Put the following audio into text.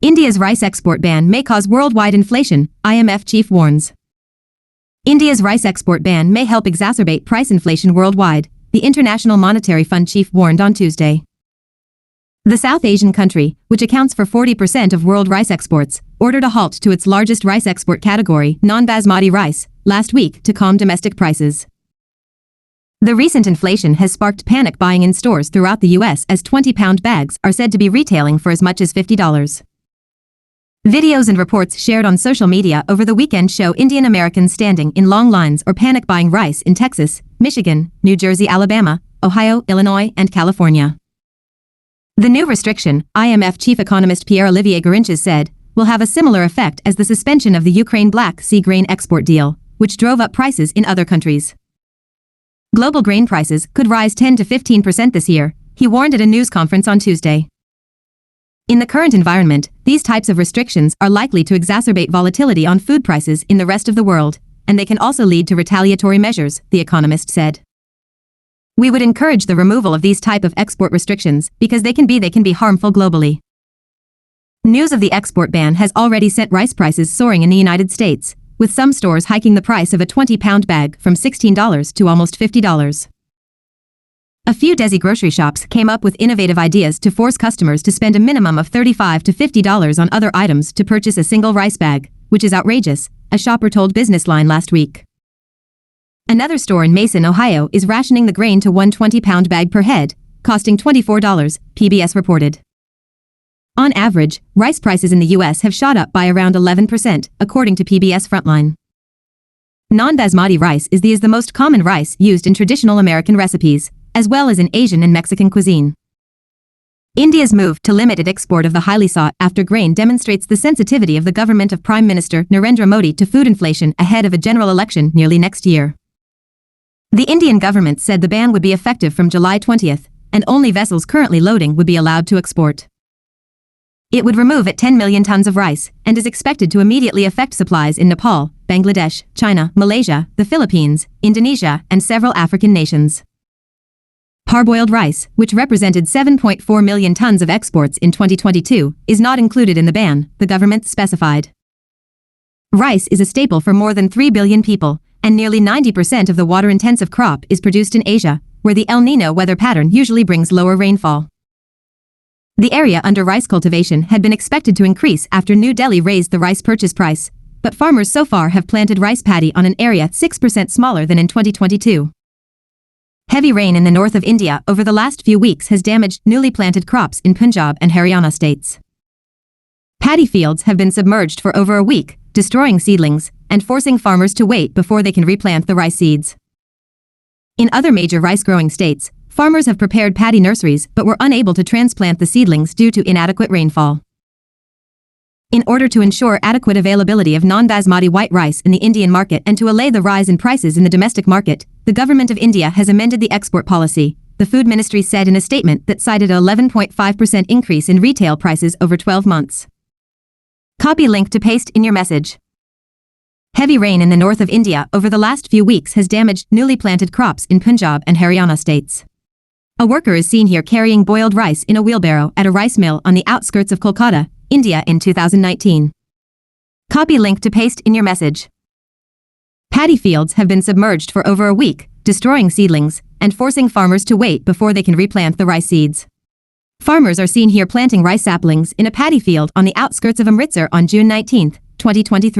India's rice export ban may cause worldwide inflation, IMF chief warns. India's rice export ban may help exacerbate price inflation worldwide, the International Monetary Fund chief warned on Tuesday. The South Asian country, which accounts for 40% of world rice exports, ordered a halt to its largest rice export category, non-basmati rice, last week to calm domestic prices. The recent inflation has sparked panic buying in stores throughout the U.S. as 20-pound bags are said to be retailing for as much as $50. Videos and reports shared on social media over the weekend show Indian Americans standing in long lines or panic buying rice in Texas, Michigan, New Jersey, Alabama, Ohio, Illinois, and California. The new restriction, IMF chief economist Pierre-Olivier Gourinchas said, will have a similar effect as the suspension of the Ukraine Black Sea grain export deal, which drove up prices in other countries. Global grain prices could rise 10 to 15% this year, he warned at a news conference on Tuesday. In the current environment, these types of restrictions are likely to exacerbate volatility on food prices in the rest of the world, and they can also lead to retaliatory measures, the economist said. We would encourage the removal of these type of export restrictions because they can be harmful globally. News of the export ban has already sent rice prices soaring in the United States, with some stores hiking the price of a 20-pound bag from $16 to almost $50. A few Desi grocery shops came up with innovative ideas to force customers to spend a minimum of $35 to $50 on other items to purchase a single rice bag, which is outrageous, a shopper told Business Line last week. Another store in Mason, Ohio is rationing the grain to one 20-pound bag per head, costing $24, PBS reported. On average, rice prices in the U.S. have shot up by around 11%, according to PBS Frontline. Non-basmati rice is the most common rice used in traditional American recipes, as well as in Asian and Mexican cuisine. India's move to limit its export of the highly sought-after grain demonstrates the sensitivity of the government of Prime Minister Narendra Modi to food inflation ahead of a general election nearly next year. The Indian government said the ban would be effective from July 20th, and only vessels currently loading would be allowed to export. It would remove 10 million tons of rice, and is expected to immediately affect supplies in Nepal, Bangladesh, China, Malaysia, the Philippines, Indonesia, and several African nations. Parboiled rice, which represented 7.4 million tons of exports in 2022, is not included in the ban, the government specified. Rice is a staple for more than 3 billion people, and nearly 90% of the water-intensive crop is produced in Asia, where the El Niño weather pattern usually brings lower rainfall. The area under rice cultivation had been expected to increase after New Delhi raised the rice purchase price, but farmers so far have planted rice paddy on an area 6% smaller than in 2022. Heavy rain in the north of India over the last few weeks has damaged newly planted crops in Punjab and Haryana states. Paddy fields have been submerged for over a week, destroying seedlings and forcing farmers to wait before they can replant the rice seeds. In other major rice-growing states, farmers have prepared paddy nurseries but were unable to transplant the seedlings due to inadequate rainfall. In order to ensure adequate availability of non-basmati white rice in the Indian market and to allay the rise in prices in the domestic market, the government of India has amended the export policy, the Food Ministry said in a statement that cited an 11.5% increase in retail prices over 12 months. Copy link to paste in your message. Heavy rain in the north of India over the last few weeks has damaged newly planted crops in Punjab and Haryana states. A worker is seen here carrying boiled rice in a wheelbarrow at a rice mill on the outskirts of Kolkata, India in 2019. Copy link to paste in your message. Paddy fields have been submerged for over a week, destroying seedlings and forcing farmers to wait before they can replant the rice seeds. Farmers are seen here planting rice saplings in a paddy field on the outskirts of Amritsar on June 19, 2023.